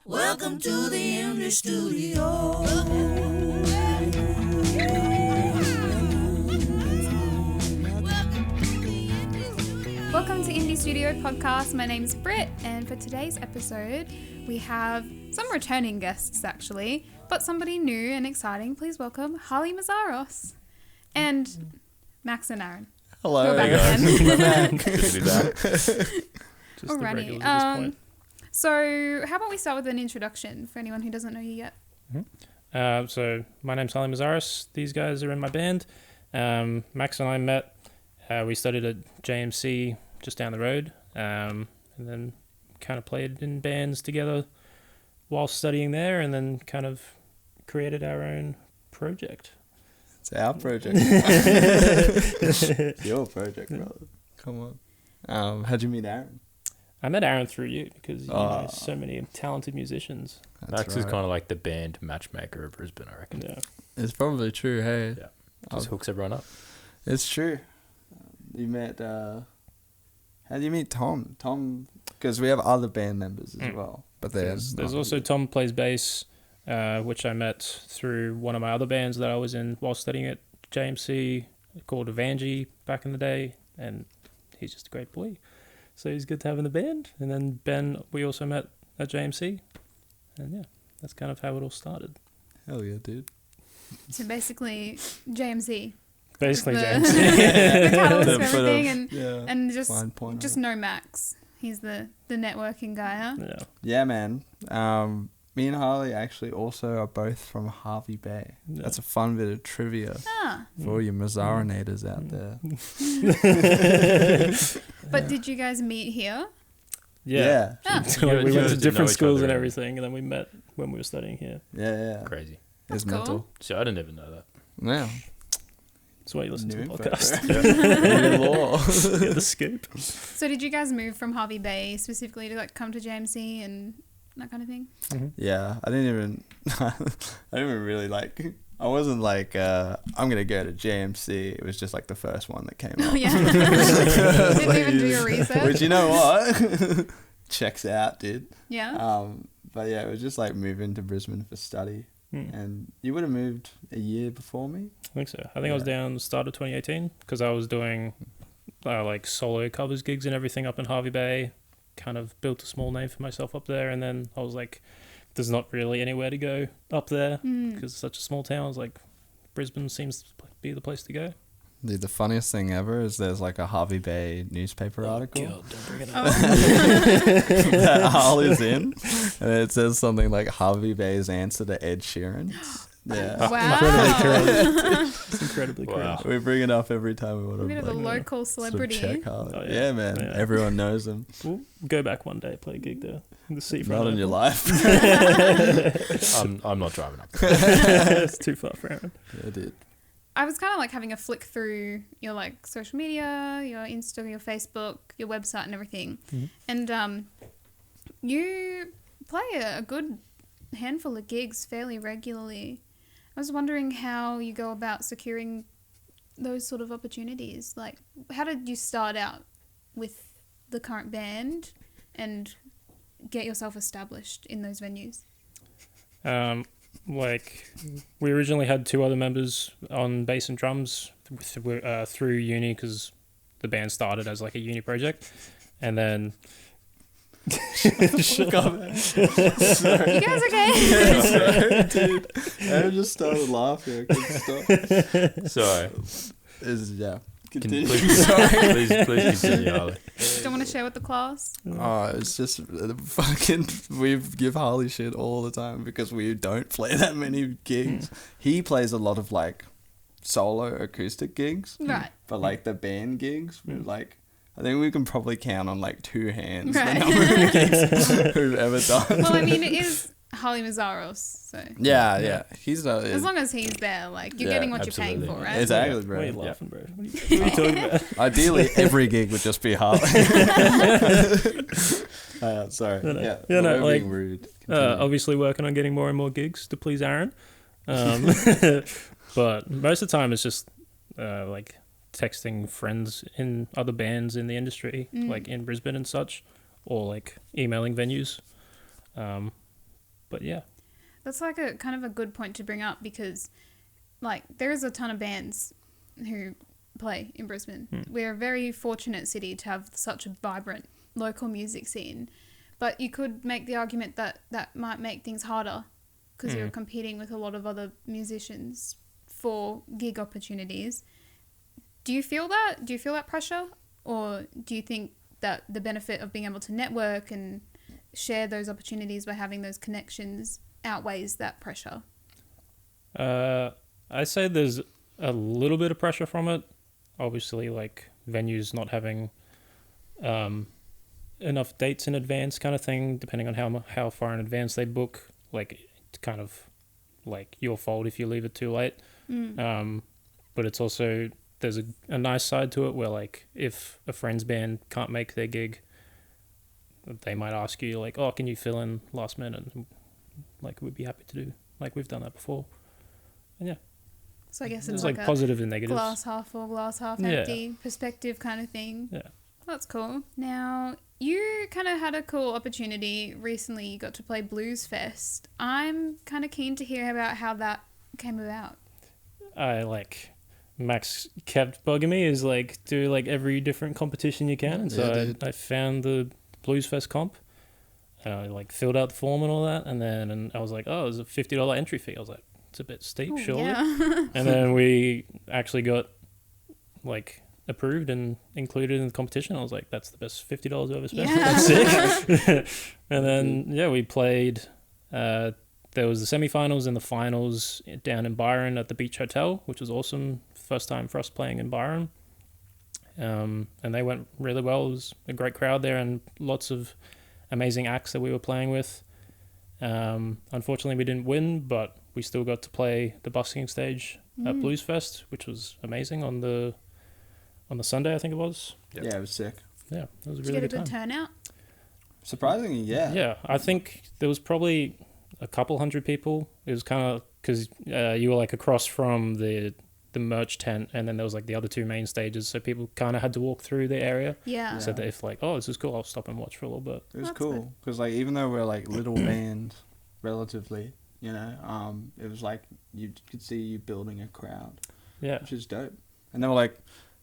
Welcome to the English Studio. Welcome to Indie Studio Podcast. My name's Britt, and for today's episode, we have some returning guests actually, but somebody new and exciting. Please welcome Harley Meszaros and Max and Aaron. Hello. You're back again. We're back. Good to be back. Just the Alrighty. regulars at this point. So how about we start with an introduction for anyone who doesn't know you yet? So my name's Harley Meszaros. These guys are in my band. Max and I met. We studied at JMC just down the road, and then kind of played in bands together while studying there, and then kind of created our own project. It's our project. Your project, brother. Come on. How'd you meet Aaron? I met Aaron through you because you know so many talented musicians. Max is kind of like the band matchmaker of Brisbane, I reckon. Yeah. It's probably true, hey. Yeah. Just hooks everyone up. It's true. You met, how do you meet Tom? Tom, because we have other band members as well. But There's also Tom plays bass, which I met through one of my other bands that I was in while studying at JMC called Evangie back in the day, and he's just a great boy. So he's good to have in the band. And then Ben, we also met at JMC, and yeah, that's kind of how it all started. Hell yeah, dude. So basically, JMC. Basically, the, JMC. the catalyst for The foot everything, of- and fine point just on it. no Max. He's the networking guy, huh? Yeah. Yeah, man. Me and Harley actually also are both from Harvey Bay. Yeah. That's a fun bit of trivia Ah. for all you Mazzaronators out there. But did you guys meet here? Yeah. Ah. So we You went to guys didn't know different each schools other, and eh? everything, and then we met when we were studying here. Yeah. Crazy. It's That's cool. mental. See, I didn't even know that. Yeah. That's why you listen to New the info, podcast. New law. Get the scoop. So did you guys move from Harvey Bay specifically to like come to JMC and that kind of thing? Yeah, I didn't even really like, I wasn't like, I'm going to go to JMC. It was just like the first one that came Oh up. yeah. Didn't even do your research. Which, you know what? Checks out, dude. Yeah. But yeah, it was just like moving to Brisbane for study. And you would have moved a year before me? I think so. I think I was down the start of 2018 because I was doing like solo covers gigs and everything up in Harvey Bay. Kind of built a small name for myself up there, and then I was like, there's not really anywhere to go up there because it's such a small town. I was like, Brisbane seems to be the place to go. Dude, the funniest thing ever is there's like a Harvey Bay newspaper article God, don't bring it Oh. up. that Harley's in, and it says something like Harvey Bay's answer to Ed Sheeran. Yeah. Wow. It's incredibly Wow. cringe. We bring it up every time we want to A bit of a local celebrity. check Harley. Oh, yeah. yeah. Man. Yeah. Everyone knows him. We'll go back one day, play a gig there. The Not seafront. in your airport. life. I'm not driving up. It's too far for Aaron. Yeah, dude. I was kind of like having a flick through your like social media, your Insta, your Facebook, your website and everything. And you play a good handful of gigs fairly regularly. I was wondering how you go about securing those sort of opportunities. Like, how did you start out with the current band and get yourself established in those venues? Like, we originally had two other members on bass and drums through uni because the band started as like a uni project, and then Shut up, man. You guys okay? Sorry, dude. I just started laughing. I couldn't stop. Sorry. Yeah. Can, Continue. please continue, Harley. Don't want to share with the class? Oh, it's just fucking. We give Harley shit all the time because we don't play that many gigs. He plays a lot of like solo acoustic gigs, Right. but like the band gigs, we're like, I think we can probably count on like two hands Right. the number of gigs we've ever done. Well, I mean, it is Harley Meszaros, so Yeah. He's as long as he's there, like, you're Yeah, getting what you're paying absolutely. for, right? exactly, Why are you bro. laughing, bro? What are you talking about? Ideally, every gig would just be Harley. Sorry. No, no. Yeah, Yeah, no, we're like, being rude. Continue. Obviously working on getting more and more gigs to please Aaron. But most of the time it's just like texting friends in other bands in the industry, like in Brisbane and such, or like emailing venues. But yeah. That's like a kind of a good point to bring up because, like, there is a ton of bands who play in Brisbane. We're a very fortunate city to have such a vibrant local music scene. But you could make the argument that that might make things harder because you're competing with a lot of other musicians for gig opportunities. Do you feel that? Do you feel that pressure? Or do you think that the benefit of being able to network and share those opportunities by having those connections outweighs that pressure? I say there's a little bit of pressure from it. Obviously, like venues not having enough dates in advance kind of thing, depending on how far in advance they book. Like, it's kind of like your fault if you leave it too late. But it's also, there's a nice side to it where, like, if a friend's band can't make their gig, they might ask you, like, oh, can you fill in last minute? And, like, we'd be happy to do. Like, we've done that before. And yeah. So I guess There's it's like like positive a and negatives. glass half full, glass half Yeah. empty perspective kind of thing. Yeah. That's cool. Now, you kind of had a cool opportunity recently. You got to play Blues Fest. I'm kind of keen to hear about how that came about. Max kept bugging me is like do like every different competition you can, and so I found the Blues Fest comp. I like filled out the form and all that, and I was like, oh, there's a $50 entry fee. I was like, it's a bit steep, Ooh, surely. yeah. And then we actually got like approved and included in the competition. I was like, that's the best $50 I've ever spent. Yeah. That's sick. And then we played. There was the semi-finals and the finals down in Byron at the Beach Hotel, which was awesome. First time for us playing in Byron. And they went really well. It was a great crowd there and lots of amazing acts that we were playing with. Unfortunately, we didn't win, but we still got to play the busking stage at Blues Fest, which was amazing on the Sunday, I think it was. Yep. Yeah, it was sick. Yeah, it was a Did really you get a good good time. turnout? Surprisingly, yeah. Yeah, I think there was probably a couple hundred people. It was kind of because you were like across from the merch tent, and then there was like the other two main stages, so people kind of had to walk through the area. Yeah. So that if like, oh, this is cool, I'll stop and watch for a little bit. It was That's cool because like even though we're like little band, relatively, you know, it was like you could see you building a crowd, Yeah, which is dope. And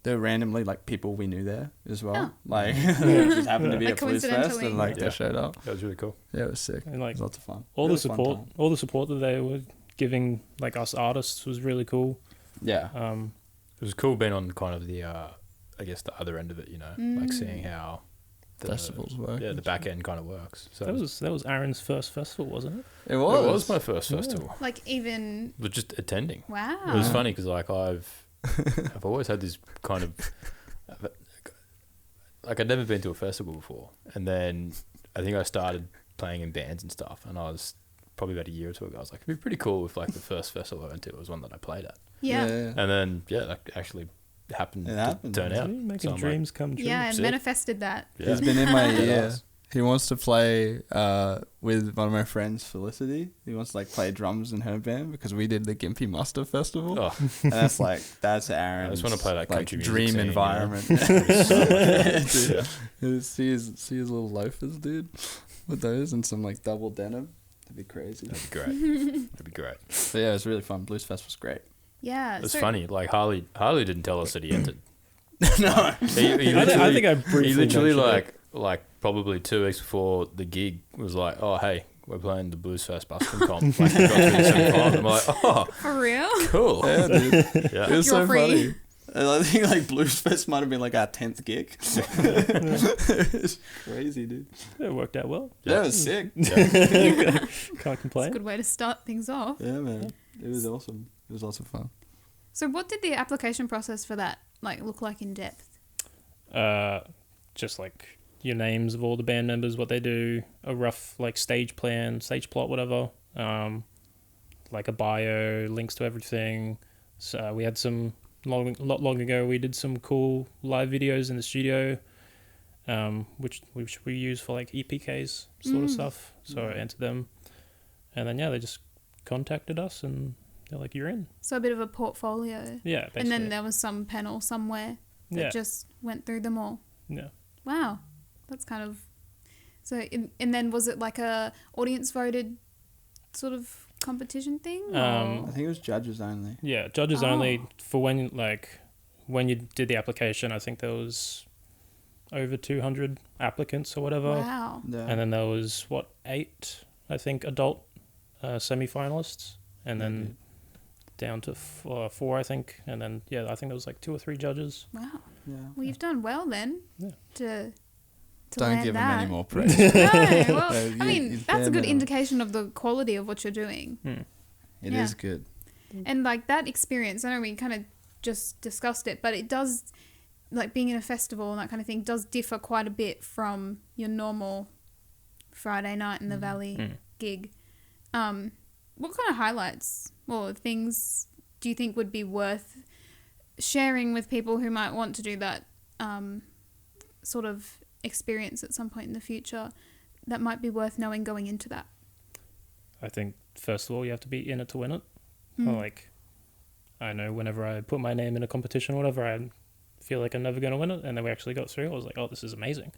they were randomly like people we knew there as well. Oh. Like they just happened to be Like at Blues Fest coincidentally. and like Yeah. they showed up. That was really cool. Yeah, it was sick. and It like was lots of fun. all Really the fun support, time. all the support that they were giving like us artists was really cool. Yeah. It was cool being on kind of the, I guess the other end of it, you know, like seeing how the Festivals work. Yeah, the back end kind of works. So That was Aaron's first festival, wasn't it? It it was. was my first festival. Like even, But just attending. wow. It was funny because like I've always had this kind of like I'd never been to a festival before, and then I think I started playing in bands and stuff, and I was probably about a year or two ago. I was like, it'd be pretty cool if like the first festival I went to was one that I played at, Yeah. and then that actually happened It to happened. turn out. See, making So I'm like, dreams come true. Yeah, and Sick. manifested that. yeah. He's been in my Yeah. ear. He wants to play with one of my friends, Felicity. He wants to like play drums in her band because we did the Gimpy Muster Festival. Oh, And that's Aaron's I just wanna play that country music dream scene, you know? environment. yeah. Dude. See his little loafers, dude, with those and some like double denim. That'd be crazy. That'd be great. That'd be great. But yeah, it was really fun. Blues Fest was great. Yeah. It's so- funny. Like Harley didn't tell us that he entered. No. He I think I briefly he literally mentioned it. like probably 2 weeks before the gig was like, oh hey, we're playing the Blues Fest busking comp. Like, we got through the semi-final. I'm like, oh For real? cool. Yeah, dude. It Yeah. was You're so free. funny. And I think like Blues Fest might have been like our 10th gig. It's crazy, dude. It worked out well. Yeah, it was sick. Can't It's a complain. good way to start things off. Yeah, man. It was awesome. It was lots of fun. So what did the application process for that like look like in depth? Just like your names of all the band members, what they do, a rough like stage plan, stage plot, whatever. Like a bio, links to everything. So we had some lot long ago. We did some cool live videos in the studio, which we use for like EPKs sort of stuff. So I entered them, and then they just contacted us and they're like, "You're in." So a bit of a portfolio. Yeah, basically. And then there was some panel somewhere that Yeah. just went through them all. Yeah. Wow. That's kind of... So, and then was it like a audience voted sort of competition thing? I or- think it was judges only. Yeah, judges Oh. only for when you did the application. I think there was over 200 applicants or whatever, Wow. Yeah. and then there was 8, I think, adult semi-finalists, and then down to 4, I think, and then I think there was like 2 or 3 judges. Wow. yeah. Well, you've done well then. Yeah. To Don't land give him that. any more praise. No, well, Yeah, I mean, it's that's a bare good minimum. indication of the quality of what you're doing. It Yeah. is good. And like that experience, I know we kind of just discussed it, but it does, like being in a festival and that kind of thing, does differ quite a bit from your normal Friday night in the Valley gig. What kind of highlights or things do you think would be worth sharing with people who might want to do that sort of experience at some point in the future that might be worth knowing going into that? I think first of all you have to be in it to win it. Mm. Like, I know whenever I put my name in a competition or whatever, I feel like I'm never going to win it, and then we actually got through. I was like, oh, this is amazing.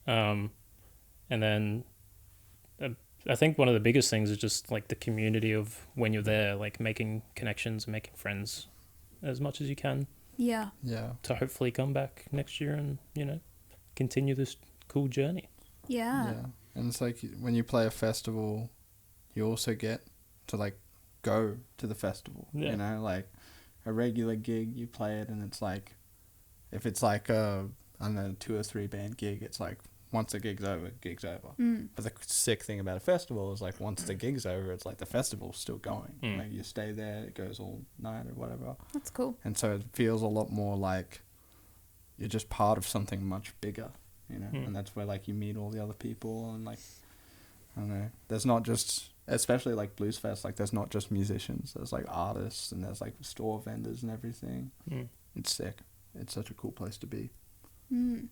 And then I think one of the biggest things is just like the community of when you're there, like making connections and making friends as much as you can Yeah. Yeah. to hopefully come back next year and, continue this cool journey. Yeah. Yeah. And it's like when you play a festival, you also get to like go to the festival. Yeah. You know, like a regular gig, you play it, and it's like, if it's like a, I don't know, 2 or 3 band gig, it's like once the gig's over, gig's over. Mm. But the sick thing about a festival is like once the gig's over, it's like the festival's still going. Mm. Like you stay there, it goes all night or whatever. That's cool. And so it feels a lot more like you're just part of something much bigger, Mm. and that's where like you meet all the other people, and like, I don't know, there's not just, especially like Blues Fest, like there's not just musicians, there's like artists, and there's like store vendors and everything. Mm. It's sick. It's such a cool place to be. Mm.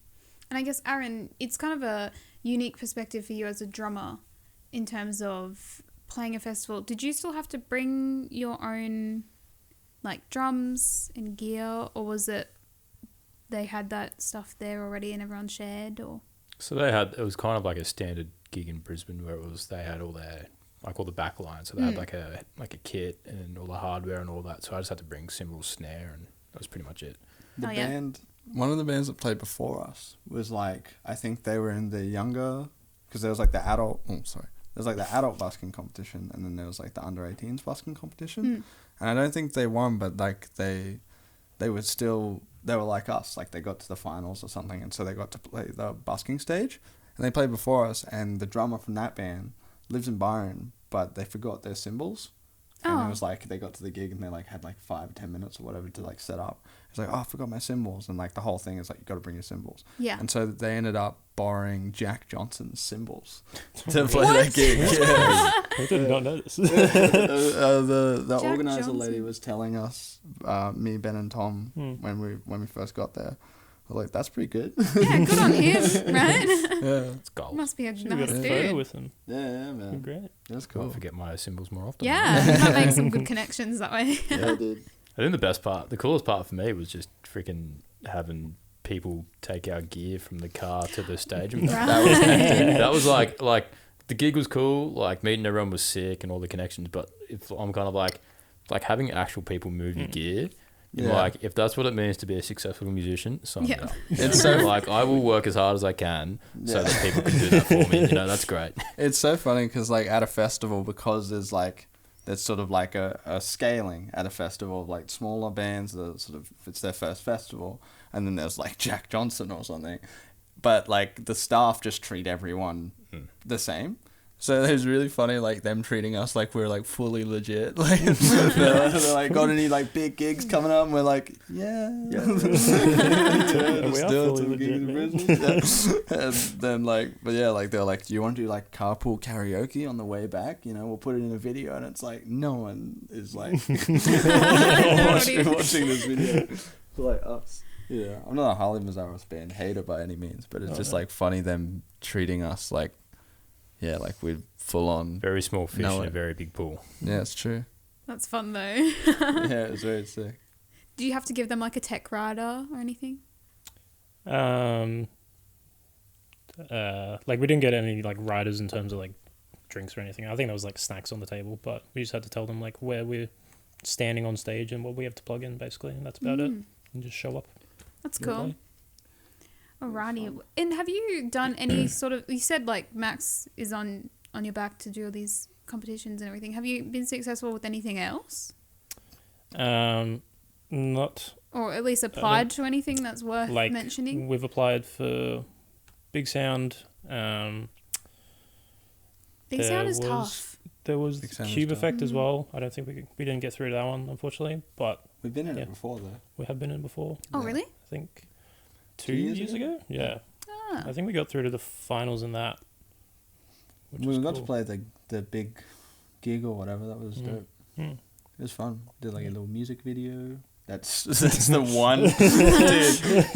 And I guess, Aaron, it's kind of a unique perspective for you as a drummer in terms of playing a festival. Did you still have to bring your own like drums and gear, or was it they had that stuff there already and everyone shared? Or So it was kind of like a standard gig in Brisbane where they had all their, like all the back lines. So they had like a kit and all the hardware and all that. So I just had to bring cymbals, snare, and that was pretty much it. The Oh, yeah. band, one of the bands that played before us was like, I think they were in the younger, because there was like the adult, there's like the adult busking competition, and then there was like the under 18s busking competition. Mm. And I don't think they won, but like they were like us, like they got to the finals or something, and so they got to play the busking stage, and they played before us, and the drummer from that band lives in Byron, but they forgot their cymbals. And Oh. it was like they got to the gig and they like had like 5 or 10 minutes or whatever to like set up. It's like, oh, I forgot my cymbals, and like the whole thing is like you got to bring your cymbals. yeah. And so they ended up borrowing Jack Johnson's cymbals to play that gig. Yeah. I did not know this. The Jack organizer lady Johnson. was telling us, me, Ben, and Tom, when we first got there, we're like, that's pretty good. Yeah, good on him, right? Yeah, It's gold. Must be a Should have nice got a photo dude. with him. yeah, man, Great. that's I'll cool. forget my cymbals more often. Yeah, you might make some good connections that way. Yeah, dude. I think the coolest part for me was just freaking having people take our gear from the car to the stage. Right. That was like the gig was cool, like meeting everyone was sick and all the connections, but if I'm kind of like having actual people move your gear, Yeah. like if that's what it means to be a successful musician, sign me Yeah. up. It's so like I will work as hard as I can so that people can do that for me. That's great. It's so funny because like at a festival, because there's sort of like a scaling at a festival of like smaller bands that sort of, it's their first festival, and then there's like Jack Johnson or something, but like the staff just treat everyone the same. So it was really funny, like them treating us like we're like fully legit. Like they're like, got any like big gigs coming up? And we're like, yeah. We Just are do it fully till the gig legit, in man. Brisbane. Yeah. And then like, but yeah, like they're like, do you want to do like carpool karaoke on the way back? We'll put it in a video, and it's like no one is like watching this video. It's like us. Yeah, I'm not a Harley Meszaros band hater by any means, but it's just like funny them treating us like, yeah, like we're full on. Very small fish No, in a very big pool. Yeah, it's true. That's fun though. Yeah, it's very sick. Do you have to give them like a tech rider or anything? Like we didn't get any like riders in terms of like drinks or anything. I think there was like snacks on the table, but we just had to tell them like where we're standing on stage and what we have to plug in basically, and that's about it. And just show up. That's and cool. play. Alrighty. And have you done any sort of? You said like Max is on your back to do all these competitions and everything. Have you been successful with anything else, Not or at least applied to anything that's worth like mentioning? we've applied for Big Sound. Big Sound is tough. There was Big Sound is Cube tough. Effect as well. I don't think we didn't get through to that one, unfortunately, but We've been in Yeah. it before though. we have been in before. Oh Yeah. really? I think 2 2 years years ago. Yeah, Ah. I think we got through to the finals in that. Which was We got cool. to play the big gig or whatever. That was dope. Mm. It was fun. Did like a little music video. That's the one. Dude,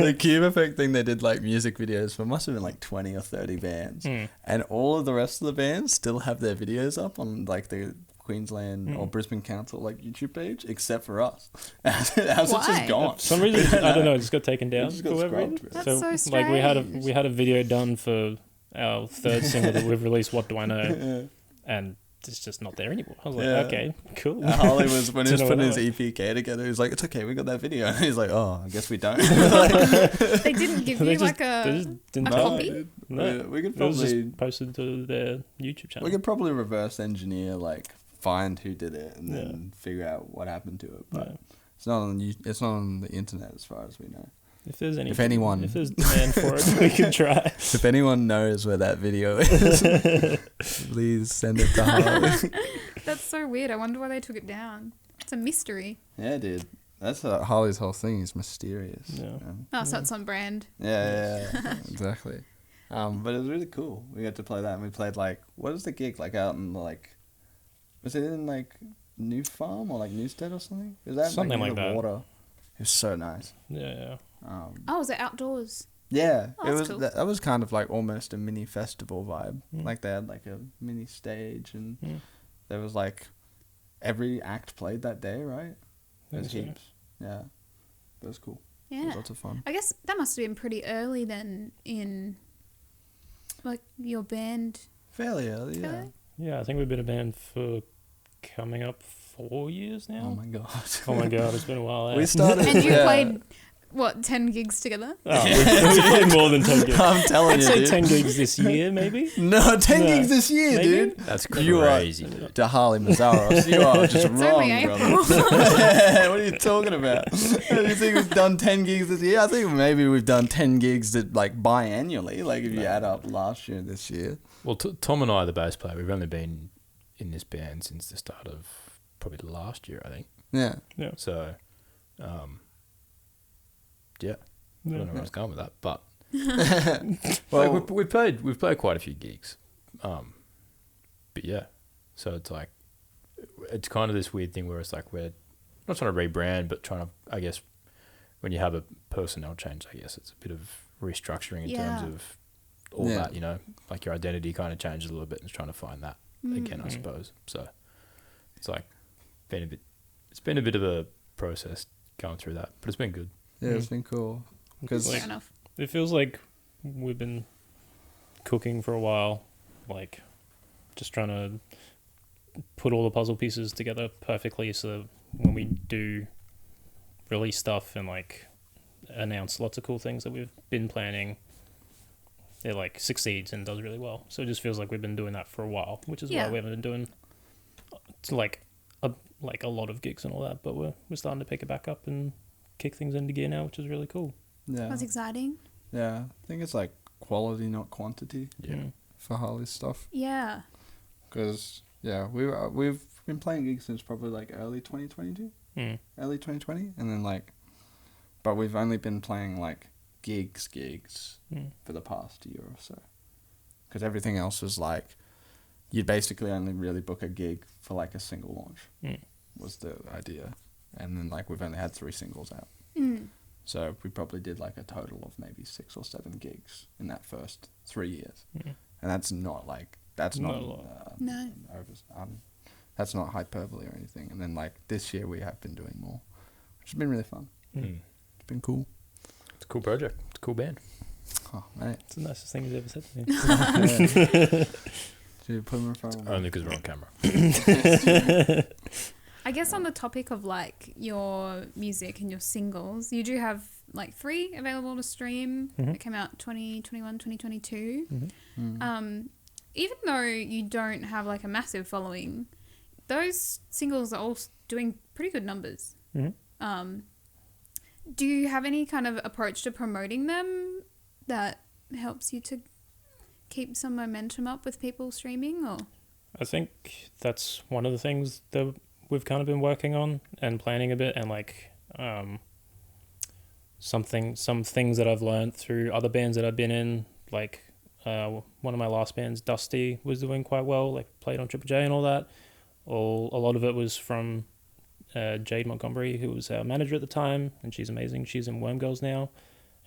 the Cube Effect thing, they did like music videos for must have been like 20 or 30 bands. Mm. And all of the rest of the bands still have their videos up on like the Queensland or Brisbane Council like YouTube page, except for us. How's it Why? just gone? For some reason, I don't know, it just got taken down. just for got whatever scrubbed. reason. That's so like we strange. had a video done for our third single that we've released, What Do I Know, and it's just not there anymore. I was like, Yeah. okay, cool. Harley was when he was Don't know putting what his EPK together. He was like, "It's okay, we got that video." And he's like, "Oh, I guess we don't." They didn't give They you just- like they a. just didn't a tell copy? me. dude. No, we could it was probably just posted to their YouTube channel. we could probably reverse engineer, like find who did it and then figure out what happened to it. But Yeah. it's not on the internet as far as we know. If there's If anyone- if there's demand for it, we can try. If anyone knows where that video is, please send it to Harley. That's so weird. I wonder why they took it down. It's a mystery. Yeah, dude. That's Harley's whole thing. He's mysterious. Yeah. Oh, so it's on brand. Yeah, exactly. But it was really cool. We got to play that, and we played like, what is the gig like out in like, was it in like New Farm or like Newstead or something? Is that Something near like the that. water? It was so nice. Yeah. Oh, is it outdoors? Yeah, Oh, it that's was. cool. That was kind of like almost a mini festival vibe. Mm. Like they had like a mini stage, and Mm. there was like every act played that day, right? There's Think so. heaps. Yeah, it was cool. It Yeah. was lots of fun. I guess that must have been pretty early then in like your band. Fairly early, yeah. Fairly? Yeah, I think we've been a band for coming up 4 years now. Oh my god. Oh my god, it's been a while. We eh? started. And you yeah. played what 10 gigs together? Oh, we played more than 10 gigs. I'm telling I'd you, say dude. 10 gigs this year, maybe. No, 10 No. gigs this year, Maybe? dude. That's You are- crazy, dude. To Harley Meszaros, you are just It's wrong, only brother. April. What are you talking about? Do you think we've done 10 gigs this year? I think maybe we've done 10 gigs that like biannually, like if you add up last year and this year. Well, Tom and I, the bass player, we've only been in this band since the start of probably the last year, I think. Yeah. So, yeah. I don't know where I was going with that, but Well, like, we've played quite a few gigs, but yeah. So it's like it's kind of this weird thing where it's like we're not trying to rebrand, but trying to, I guess, when you have a personnel change, I guess it's a bit of restructuring in Yeah. terms of all Yeah. that, you know, like your identity kind of changes a little bit and it's trying to find that again, I suppose. So it's like it's been a bit of a process going through that, but it's been good. yeah, it's been cool. Because Fair enough. It feels like we've been cooking for a while, like just trying to put all the puzzle pieces together perfectly so that when we do release stuff and like announce lots of cool things that we've been planning, it like succeeds and does really well. So it just feels like we've been doing that for a while, which is Yeah. why we haven't been doing like a lot of gigs and all that, but we're starting to pick it back up and kick things into gear now, which is really cool. yeah, That's exciting. yeah, I think it's like quality, not quantity, Yeah. for Harley's stuff. Yeah. Because yeah, we've been playing gigs since probably like early 2022, Mm. early 2020, and then like, but we've only been playing like gigs Mm. for the past year or so. Because everything else was like, you'd basically only really book a gig for like a single launch, Mm. was the idea. And then like we've only had 3 singles out. Mm. So we probably did like a total of maybe 6 or 7 gigs in that first 3 years. Mm. And that's not like, that's Not not, a lot. No. that's not hyperbole or anything. And then like this year we have been doing more, which has been really fun. Mm. It's been cool. It's a cool project. It's a cool band. Oh, mate. It's the nicest thing he's ever said to me. Do you put in referral? Only because we're on camera. I guess on the topic of like your music and your singles, you do have like 3 available to stream. It came out 2021, 2022. Even though you don't have like a massive following, those singles are all doing pretty good numbers. Do you have any kind of approach to promoting them that helps you to keep some momentum up with people streaming? Or I think that's one of the things that we've kind of been working on and planning a bit, and like some things that I've learned through other bands that I've been in, like one of my last bands, Dusty, was doing quite well, like played on Triple J and all that. A lot of it was from Jade Montgomery, who was our manager at the time, and she's amazing. She's in Worm Girls now,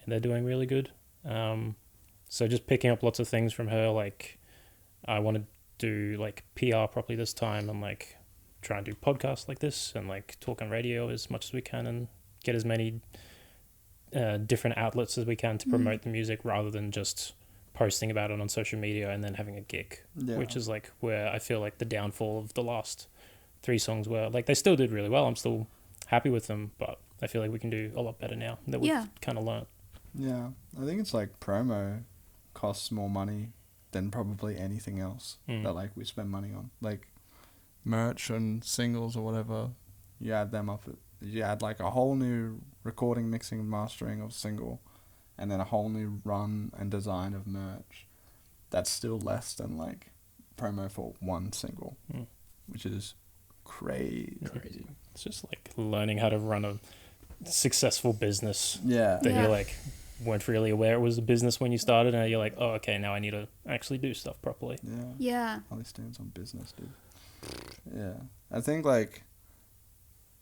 and they're doing really good. So just picking up lots of things from her, like I want to do like PR properly this time, and like try and do podcasts like this, and like talk on radio as much as we can, and get as many different outlets as we can to promote the music, rather than just posting about it on social media and then having a gig, which is like where I feel like the downfall of the last 3 songs were. Like they still did really well. I'm still happy with them, but I feel like we can do a lot better now that we've kind of learnt. Yeah, I think it's like promo costs more money than probably anything else that like we spend money on. Like merch and singles or whatever, you add them up, you add like a whole new recording, mixing and mastering of single, and then a whole new run and design of merch. That's still less than like promo for 1 single, which is crazy. It's just like learning how to run a successful business. That you like weren't really aware it was a business when you started, and you're like, oh, okay, now I need to actually do stuff properly. Harley stands on business, dude. I think like,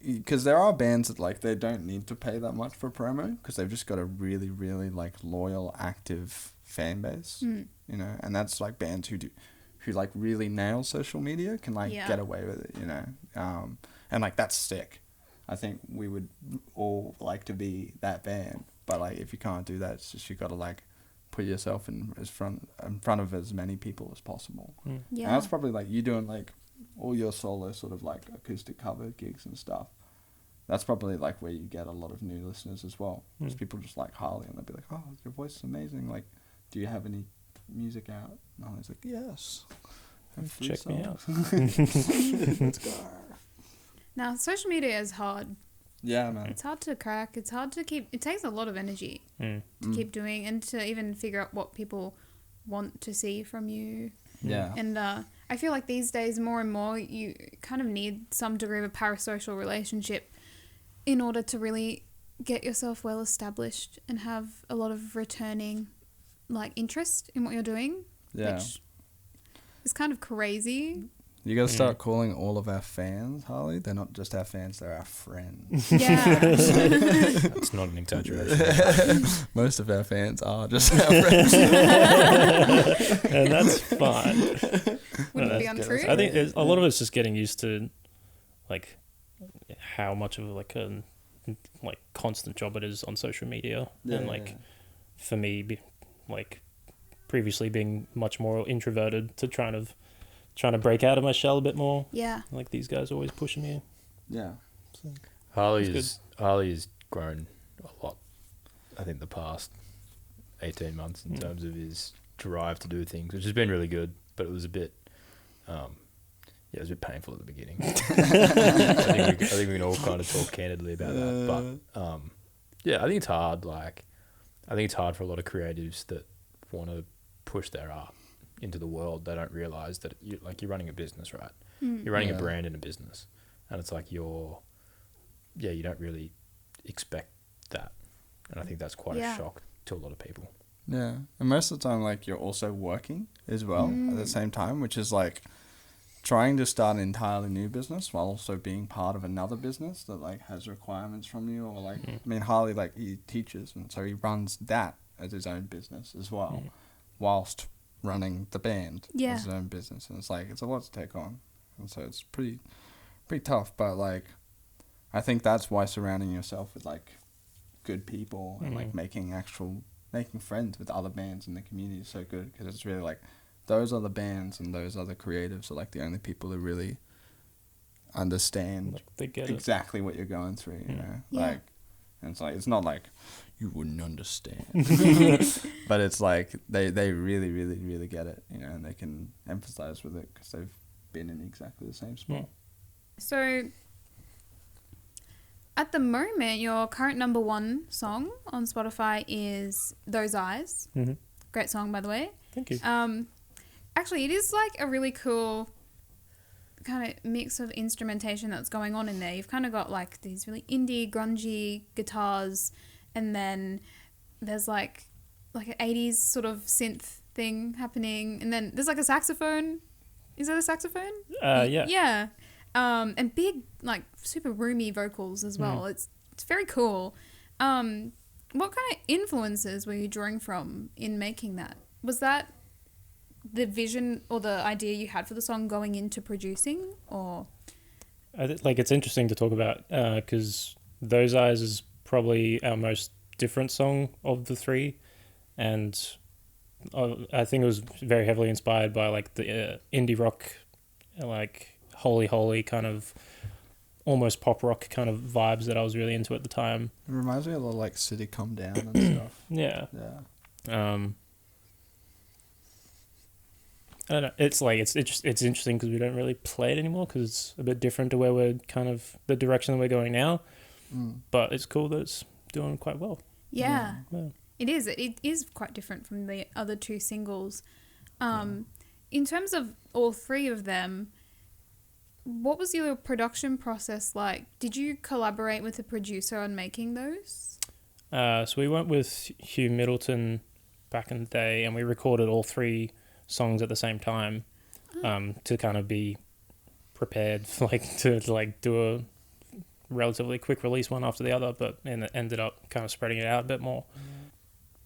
because there are bands that like they don't need to pay that much for promo because they've just got a really, really like loyal, active fan base, you know, and that's like bands who like really nail social media can like get away with it, you know, and like that's sick. I think we would all like to be that band, but like if you can't do that, it's just you got to like put yourself in front of as many people as possible. And that's probably like you doing like all your solo sort of like acoustic cover gigs and stuff. That's probably like where you get a lot of new listeners as well. Because people just like Harley and they'll be like, oh, your voice is amazing. Like, do you have any music out? And Harley's like, yes. Check me out. Let's go. Now, social media is hard. Yeah, man. It's hard to crack. It's hard to keep. It takes a lot of energy to keep doing, and to even figure out what people want to see from you. Yeah. And I feel like these days, more and more, you kind of need some degree of a parasocial relationship in order to really get yourself well established and have a lot of returning like interest in what you're doing. Which is kind of crazy. You got to start calling all of our fans, Harley. They're not just our fans, they're our friends. Yeah. That's not an exaggeration. Most of our fans are just our friends. And that's fine. Wouldn't it be untrue? I think a lot of it's just getting used to like how much of like a like constant job it is on social media. And like for me, like previously being much more introverted to trying to break out of my shell a bit more. Yeah. Like these guys are always pushing me. Yeah. So, Harley's grown a lot, I think, the past 18 months in terms of his drive to do things, which has been really good, but it was a bit, it was a bit painful at the beginning. I think we can all kind of talk candidly about that. But, I think it's hard. Like, I think it's hard for a lot of creatives that want to push their art into the world. They don't realize that you're running a business, right? You're running a brand in a business, and it's like you don't really expect that, and I think that's quite a shock to a lot of people. Yeah, and most of the time, like, you're also working as well at the same time, which is like trying to start an entirely new business while also being part of another business that like has requirements from you, or like I mean, Harley, like, he teaches, and so he runs that as his own business as well, whilst running the band as his own business, and it's like it's a lot to take on, and so it's pretty tough. But like, I think that's why surrounding yourself with like good people and like making friends with other bands in the community is so good, because it's really like those other bands and those other creatives are like the only people who really understand Like, they get it. exactly what you're going through, you know? Yeah. Like, and it's like, it's not like you wouldn't understand, but it's like they really, really, really get it, you know, and they can empathize with it because they've been in exactly the same spot. So, at the moment, your current number one song on Spotify is Those Eyes. Mm-hmm. Great song, by the way. Thank you. Actually, it is like a really cool kind of mix of instrumentation that's going on in there. You've kind of got like these really indie, grungy guitars, and then there's like an 80s sort of synth thing happening, and then there's like a saxophone. Is that a saxophone? Yeah. Yeah. And big, like, super roomy vocals as well. It's very cool. What kind of influences were you drawing from in making that? Was that the vision or the idea you had for the song going into producing, or? It's interesting to talk about because Those Eyes is probably our most different song of the three, and I think it was very heavily inspired by like the indie rock, like Holy Holy kind of almost pop rock kind of vibes that I was really into at the time. It reminds me a lot of like City Come Down and stuff. Yeah. Yeah. I don't know. It's like it's interesting because we don't really play it anymore because it's a bit different to where we're kind of the direction that we're going now. But it's cool that it's doing quite well. Yeah. Yeah. It is. It is quite different from the other two singles. In terms of all three of them, what was your production process like? Did you collaborate with a producer on making those? So we went with Hugh Middleton back in the day, and we recorded all three songs at the same time to kind of be prepared for to do a relatively quick release one after the other, and it ended up kind of spreading it out a bit more.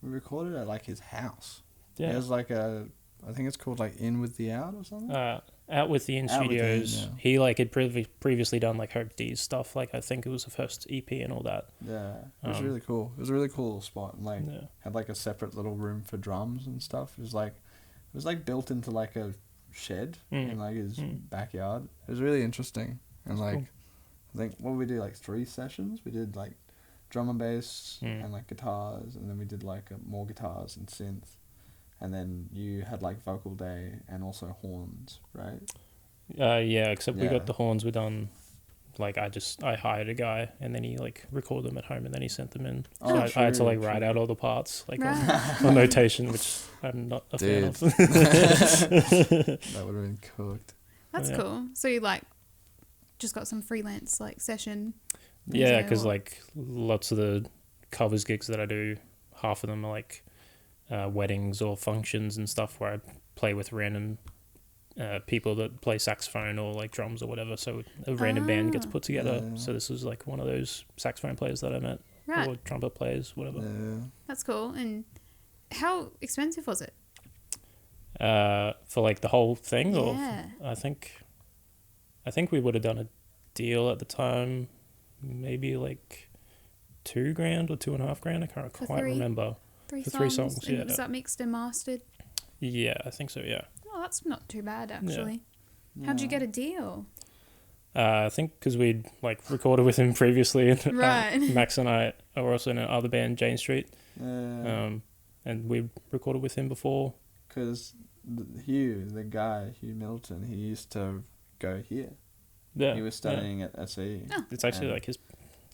We recorded at like his house. Yeah. It was like I think it's called like In With The Out or something. Out with the In Out With the In, Studios. yeah. He like had previously done like Hope D's stuff. Like I think it was the first EP and all that. Yeah, it was really cool. It was a really cool little spot. And, like Yeah. had like a separate little room for drums and stuff. It was like built into like a shed in like his backyard. It was really interesting. And like Cool. I think what we did like 3 sessions. We did like drum and bass and like guitars, and then we did like more guitars and synth. And then you had like vocal day and also horns, right? Yeah, except we Yeah. got the horns were done. Like I hired a guy and then he like recorded them at home and then he sent them in. So Oh, I had to true, like write true. out all the parts like Right. on notation, which I'm not a fan Dude. of. That would have been cooked. That's Yeah. cool. So you like just got some freelance like session. Yeah, music because or- like lots of the covers gigs that I do, half of them are like weddings or functions and stuff where I play with random people that play saxophone or like drums or whatever. So a random band gets put together. Yeah. So this was like one of those saxophone players that I met, Right. or trumpet players, whatever. Yeah. That's cool. And how expensive was it? For like the whole thing, or Yeah. I think we would have done a deal at the time, maybe like $2,000 or $2,500. I can't For quite three? remember. Three For songs. 3 songs, And yeah. was that mixed and mastered? Yeah, I think so. Yeah. Oh, that's not too bad actually. Yeah. How'd you get a deal? I think because we'd like recorded with him previously, and Right. Max and I are also in another band, Jane Street, Yeah. and we recorded with him before. Because Hugh Middleton, he used to go here. Yeah, He was studying at SE. Oh. It's actually and- like it's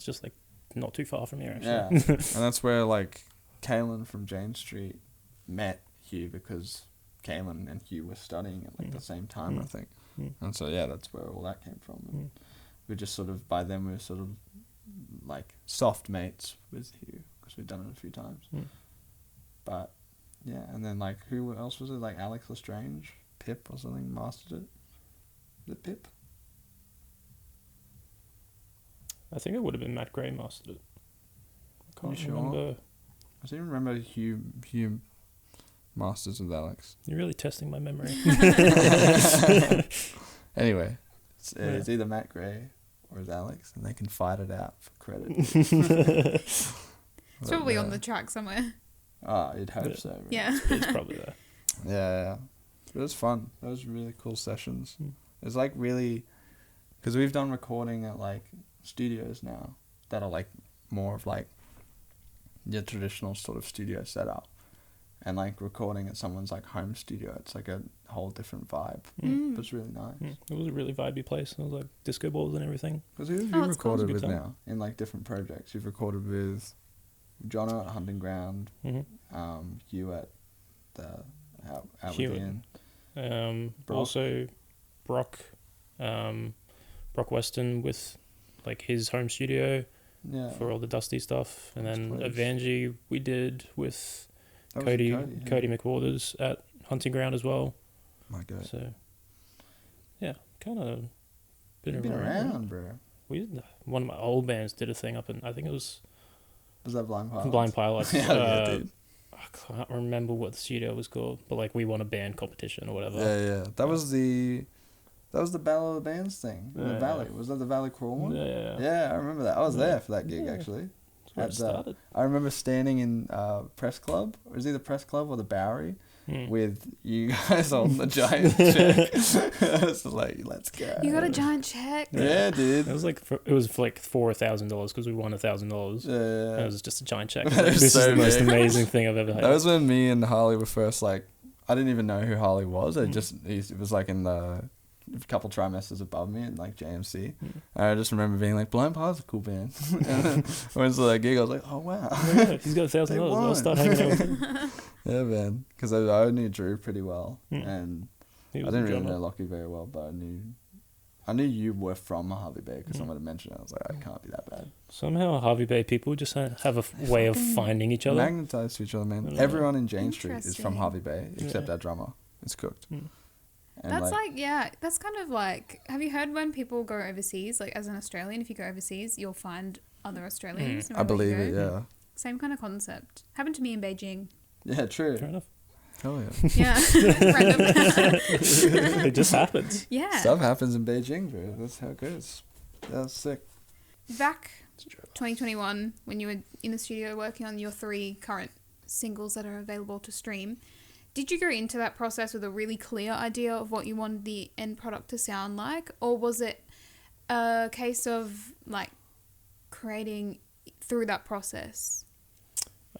just like not too far from here. Actually. Yeah. And that's where like Kaylin from Jane Street met Hugh, because Kaylin and Hugh were studying at like the same time, I think. And so yeah, that's where all that came from. And we just sort of, by then we were sort of like soft mates with Hugh because we'd done it a few times. But yeah, and then like who else was it? Like Alex Lestrange, Pip or something mastered it. Was it Pip? I think it would have been Matt Gray mastered it. I can't You sure? remember. I seem to remember Hugh masters with Alex. You're really testing my memory. Anyway, it's Yeah. either Matt Gray or it's Alex, and they can fight it out for credit. It's probably on yeah. the track somewhere. Ah, you'd hope Yeah. so. Right? Yeah. It's probably there. Yeah. It was fun. That was really cool sessions. Mm. It was like really, because we've done recording at like studios now that are like more of like your traditional sort of studio setup, and like recording at someone's like home studio, it's like a whole different vibe. Mm. It was really nice. It was a really vibey place. It was like disco balls and everything. Because who have Oh, you that's cool. recorded It's a with good now in like different projects? You've recorded with Jono at Hunting Ground, Mm-hmm. you at the out Hugh with at- Ian. Brock. Also, Brock Weston with like his home studio Yeah. for all the dusty stuff, and Nice then place. Avangi we did with That was Cody yeah. McWaters at Hunting Ground as well. My God. So yeah, kind of You've been around, bro. One of my old bands did a thing up in, I think it was Was that Blind Pilots? Blind Pilots. Yeah, dude. I can't remember what the studio was called, but like we won a band competition or whatever. Yeah. That was the Battle of the Bands thing in the Yeah. Valley. Was that the Valley Crawl one? Yeah. Yeah, I remember that. I was Yeah. there for that gig Yeah. actually. That's where it At, started. I remember standing in Press Club. Or is it the Press Club or the Bowery? With you guys on the giant check. It's like, let's go. You got a giant check. Yeah, dude. It was like it was for like $4,000 because we won $1,000. Yeah. It was just a giant check. That Like, is this so is the most big. amazing thing I've ever had. That was when me and Harley were first like. I didn't even know who Harley was. It was like in the couple trimesters above me in like JMC. And I just remember being like, Blind Pilots is a cool band. And then I went to that gig. I was like, oh wow. Yeah, he's got $1,000. I'll won. start hanging out with him. Yeah, man. Because I knew Drew pretty well, and He I was didn't the really drummer. know Lockie very well, but I knew you were from Harvey Bay because someone had mentioned it. I was like, it can't be that bad. Somehow Harvey Bay people just have a way of finding each other. Magnetized to each other, man. Yeah. Everyone in Jane Street is from Interesting. Harvey Bay except Yeah. our drummer. It's cooked. And That's that's kind of like, have you heard when people go overseas, like as an Australian, if you go overseas, you'll find other Australians. no I matter where you believe it. go? Yeah. Same kind of concept. Happened to me in Beijing. Yeah. True. Fair enough. Hell yeah. Yeah. Random. It just happens. Yeah. Stuff happens in Beijing, bro. That's how it goes. That's sick. Back 2021, when you were in the studio working on your 3 current singles that are available to stream, did you go into that process with a really clear idea of what you wanted the end product to sound like? Or was it a case of like creating through that process?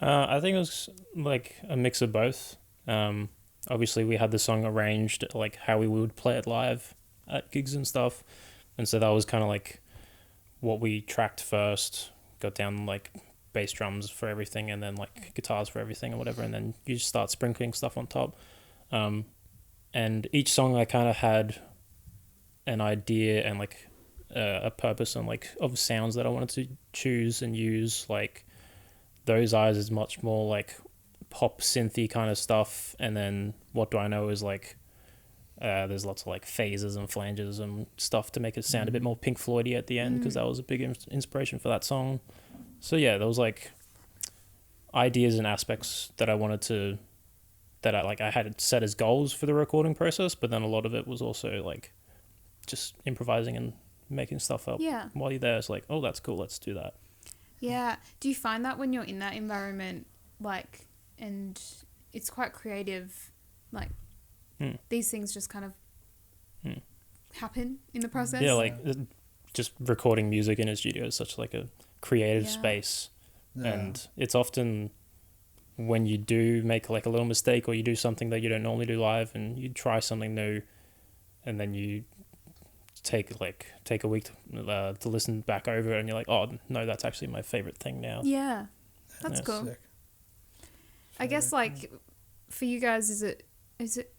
I think it was like a mix of both. Obviously, we had the song arranged like how we would play it live at gigs and stuff, and so that was kind of like what we tracked first. Got down like bass drums for everything, and then like guitars for everything, or whatever, and then you just start sprinkling stuff on top. And each song I kind of had an idea and like a purpose and like of sounds that I wanted to choose and use. Like Those Eyes is much more like pop synthy kind of stuff, and then What Do I Know is like there's lots of like phases and flanges and stuff to make it sound a bit more Pink Floydy at the end, because that was a big inspiration for that song. So yeah, there was like ideas and aspects that I wanted to, that I had set as goals for the recording process, but then a lot of it was also like just improvising and making stuff up. Yeah. While you're there, it's like, oh, that's cool, let's do that. Yeah. Do you find that when you're in that environment, like, and it's quite creative, like, these things just kind of happen in the process? Yeah, like just recording music in a studio is such like a creative Yeah. space, Yeah. and it's often when you do make like a little mistake or you do something that you don't normally do live and you try something new, and then you take a week to listen back over it, and you're like, oh no, that's actually my favorite thing now. Yeah. That's Yeah. cool. Sick. I guess, like, for you guys, is it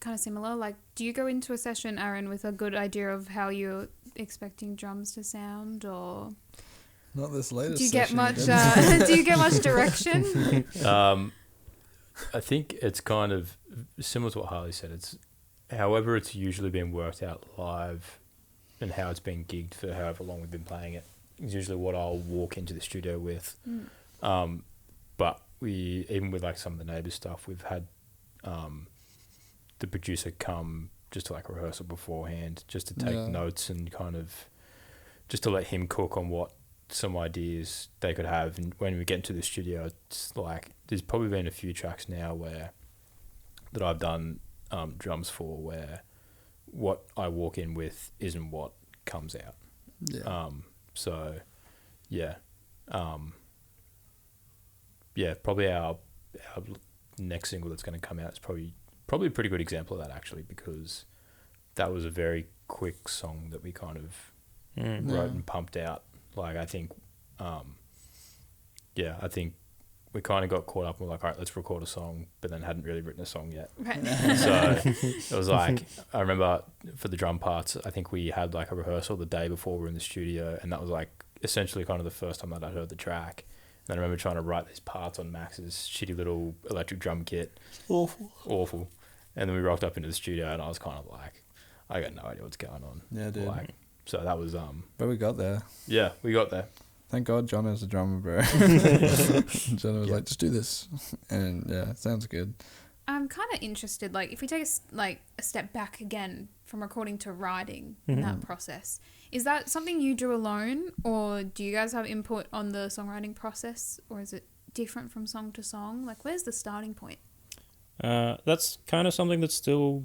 kind of similar? Like, do you go into a session, Aaron, with a good idea of how you're expecting drums to sound, or Not this latest. do you get session much? again. Do you get much direction? I think it's kind of similar to what Harley said. However it's usually been worked out live, and how it's been gigged for however long we've been playing it, is usually what I'll walk into the studio with. But we, even with like some of the Neighbours stuff, we've had the producer come just to like rehearsal beforehand, just to take notes and kind of just to let him cook on what some ideas they could have. And when we get into the studio, it's like there's probably been a few tracks now that I've done drums for, where what I walk in with isn't what comes out. Yeah. So, yeah. Yeah, probably our next single that's going to come out is probably a pretty good example of that, actually, because that was a very quick song that we kind of wrote and pumped out. Like, I think, I think we kind of got caught up and we're like, all right, let's record a song, but then hadn't really written a song yet. Right. So it was like, I remember for the drum parts, I think we had like a rehearsal the day before we were in the studio, and that was like essentially kind of the first time that I heard the track. And I remember trying to write these parts on Max's shitty little electric drum kit. Awful. And then we rocked up into the studio and I was kind of like, I got no idea what's going on. Yeah, dude. Like, so that was But we got there. yeah, we got there. Thank God John is a drummer, bro. John was like, just do this. And yeah, it sounds good. I'm kind of interested, like, if we take a step back again from recording to writing in that process, is that something you do alone, or do you guys have input on the songwriting process, or is it different from song to song? Like, where's the starting point? That's kind of something that's still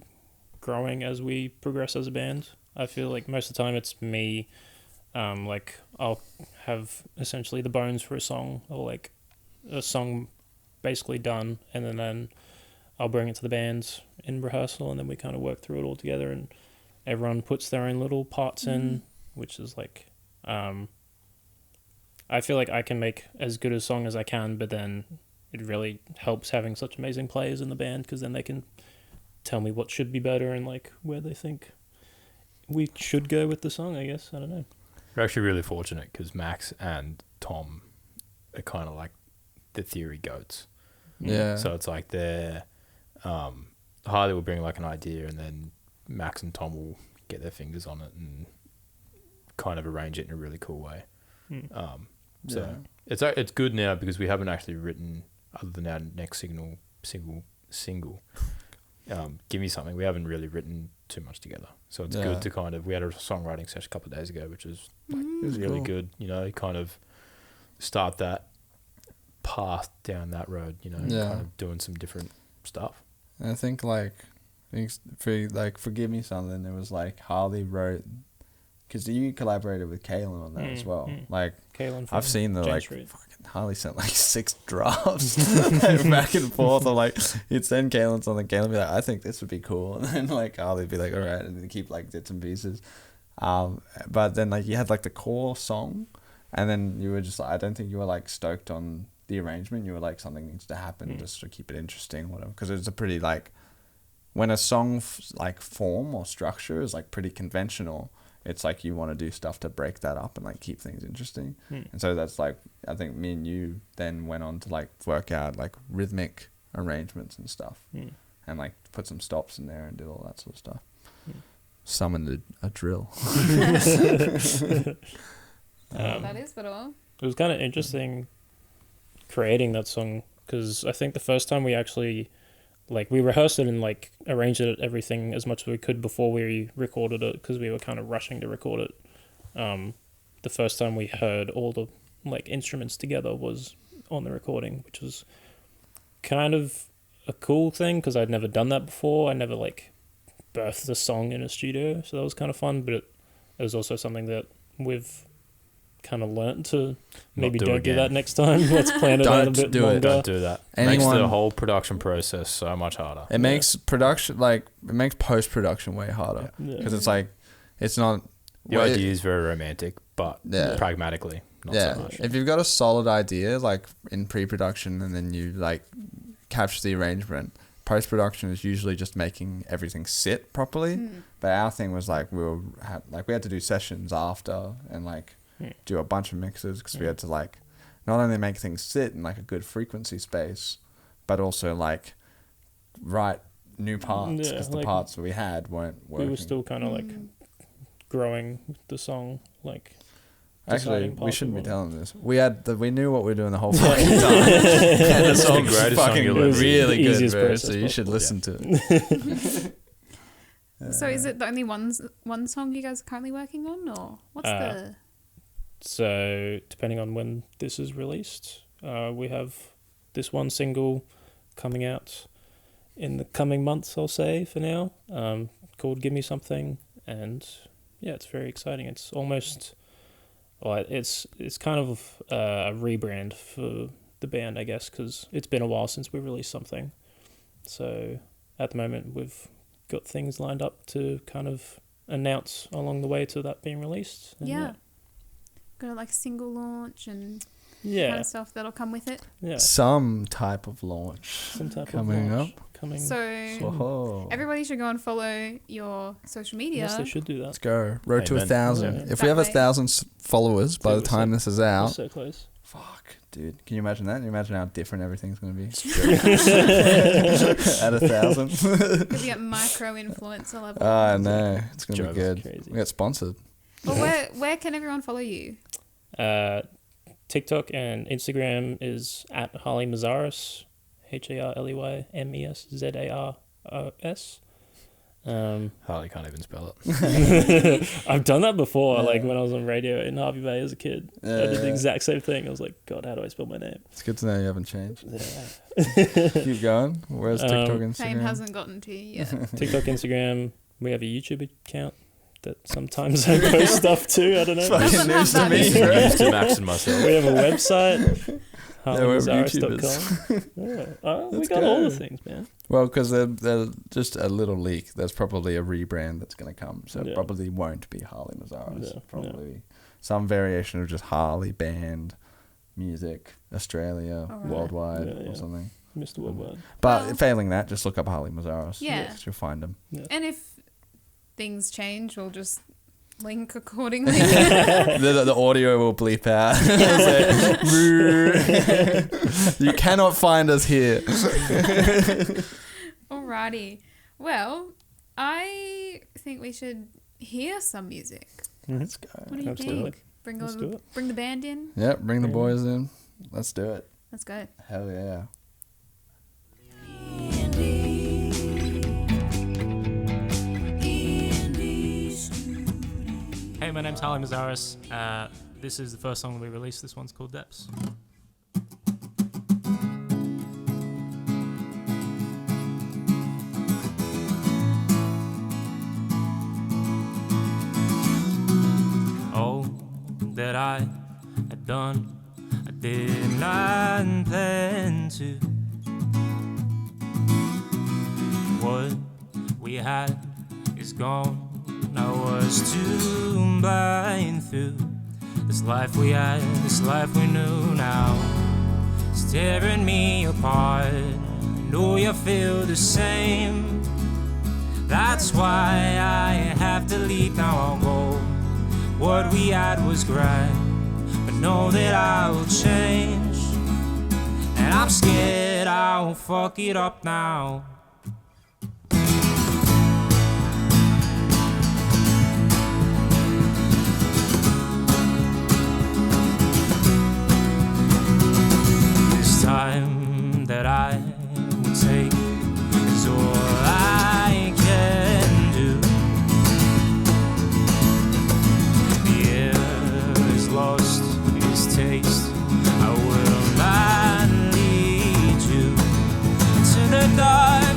growing as we progress as a band. I feel like most of the time it's me. Like, I'll have essentially the bones for a song, or like a song basically done, and then I'll bring it to the band in rehearsal, and then we kind of work through it all together, and everyone puts their own little parts in, which is like, I feel like I can make as good a song as I can, but then it really helps having such amazing players in the band, because then they can tell me what should be better and like where they think we should go with the song, I guess. I don't know. We're actually really fortunate because Max and Tom are kind of like the theory goats. Yeah. So it's like they're, Harley will bring like an idea, and then Max and Tom will get their fingers on it and kind of arrange it in a really cool way. So it's good now because we haven't actually written, other than our next single, Give Me Something, we haven't really written too much together. So it's good to kind of, we had a songwriting session a couple of days ago, which was like, it was really good, you know, kind of start that path down that road, you know, kind of doing some different stuff. And I think for Give Me Something, it was like Harley wrote, because you collaborated with Kalen on that as well. Like, Kalen, I've seen the James Reed. fucking Harley sent like 6 drafts back and forth. Or like he'd send Kalen something, Kalen would be like, I think this would be cool, and then like Harley'd be like, all right, and then keep like bits and pieces. But then like you had like the core song, and then you were just, I don't think you were like stoked on the arrangement. You were like, something needs to happen just to keep it interesting, whatever. Because it's a pretty like, when a song like form or structure is like pretty conventional, it's like you want to do stuff to break that up and like keep things interesting. And so that's like, I think me and you then went on to like work out like rhythmic arrangements and stuff, and like put some stops in there and did all that sort of stuff. Summoned a drill. That is but all. It was kind of interesting creating that song, because I think the first time we actually, like, we rehearsed it and like arranged it, everything as much as we could before we recorded it, because we were kind of rushing to record it. The first time we heard all the like instruments together was on the recording, which was kind of a cool thing, because I'd never done that before. I never like birthed a song in a studio, so that was kind of fun. But it was also something that we've kind of learnt to maybe don't do that next time. Let's plan it out a bit longer. Don't do that. It makes the whole production process so much harder. It makes production, like, it makes post-production way harder, because it's like, it's not, the idea is very romantic, but pragmatically not so much. If you've got a solid idea like in pre-production, and then you like capture the arrangement, post-production is usually just making everything sit properly. But our thing was like, we had to do sessions after and like do a bunch of mixes, because we had to like not only make things sit in like a good frequency space, but also like write new parts, because the parts that we had weren't working. We were still kind of like growing the song, like. Actually, we shouldn't be telling this. We knew what we were doing the whole fucking time. And the song's fucking really good, bro, so you should listen to it. So is it the only one song you guys are currently working on, or what's the... So depending on when this is released, we have this one single coming out in the coming months, I'll say, for now, called Give Me Something. And yeah, it's very exciting. It's almost, well, it's kind of a rebrand for the band, I guess, because it's been a while since we released something. So at the moment, we've got things lined up to kind of announce along the way to that being released. And Yeah. Got like a single launch and yeah, kind of stuff that'll come with it. yeah, Some type of launch some type coming of launch up. coming. So Whoa. everybody should go and follow your social media. Yes, they should do Let's that. go. Road to Amen. 1,000. Yeah. If we have That way. 1,000 followers by Dude, the we're time so- this is We're out, so close. fuck, dude. Can you imagine that? Can you imagine how different everything's going to be? At 1,000. Could be at micro influencer level. I know. It's going to be Joke's good. crazy. We got sponsored. Well, where can everyone follow you? TikTok and Instagram is at Harley Meszaros, HarleyMezaros. Harley can't even spell it. I've done that before, like Yeah. when I was on radio in Harvey Bay as a kid. I did the exact same thing. I was like, God, how do I spell my name? It's good to know you haven't changed. Yeah. Keep going. Where's TikTok, Instagram? Fame hasn't gotten to you yet. TikTok, Instagram. We have a YouTube account that sometimes I post stuff to. I don't know. Fucking news to me, Doesn't bro. Used to Max and myself. We have a website, we're harleymazaros.com. Yeah. We Let's got all go. the things, man. Well, because they're just a little leak. There's probably a rebrand that's going to come. So it Yeah. probably won't be Harley Meszaros. Yeah, Probably some variation of just Harley band, music, Australia, Alright. worldwide, Yeah, yeah. or something. Mr. Worldwide. But Well- failing that, just look up Harley Meszaros. Yeah. You'll find them. And if things change, we'll just link accordingly. The audio will bleep out. You cannot find us here. Alrighty. Well, I think we should hear some music. Let's go. What do you Absolutely. think? Bring Let's do it. bring the band in. Yep, bring the Yeah. boys in. Let's do it. Let's go. Hell yeah. Hey, my name's Harley Meszaros. This is the first song that we released. This one's called Depths. All that I had done, I did not plan to. What we had is gone. I was too blind through this life we had, this life we knew now. It's tearing me apart. I know you feel the same. That's why I have to leave now. I'll go. What we had was grand, but know that I will change. And I'm scared I'll fuck it up now. This time that I will take is all I can do. The air is lost its taste. I will not lead you to the dark.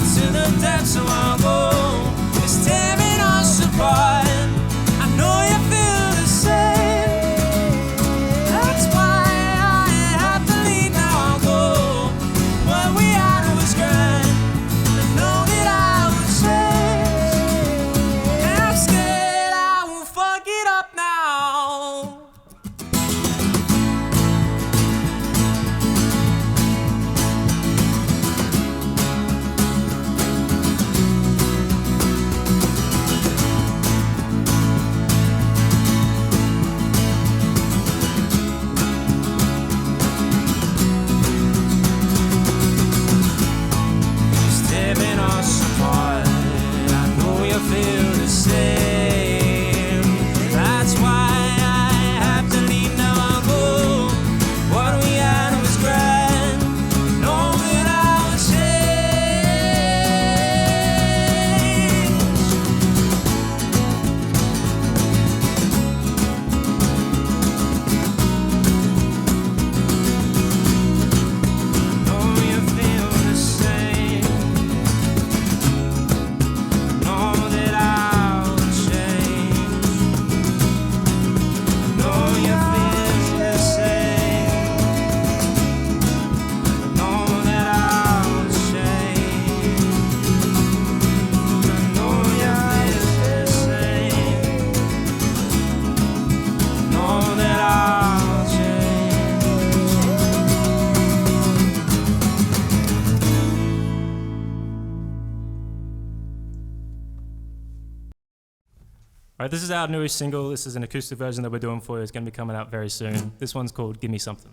Alright, this is our newest single. This is an acoustic version that we're doing for you. It's going to be coming out very soon. This one's called Give Me Something.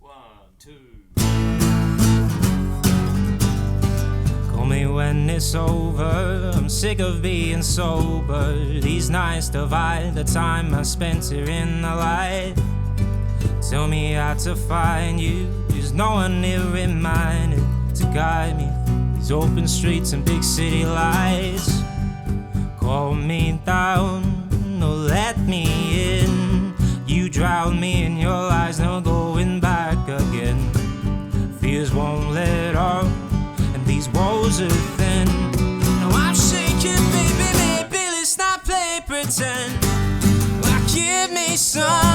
1, 2. Call me when it's over. I'm sick of being sober. These nights divide the time I spent here in the light. Tell me how to find you. There's no one here reminded to guide me. These open streets and big city lights. Call me down, no let me in. You drown me in your lies, no going back again. Fears won't let up, and these walls are thin. Now I'm shaking, baby, maybe let's not play pretend. Well, give me some.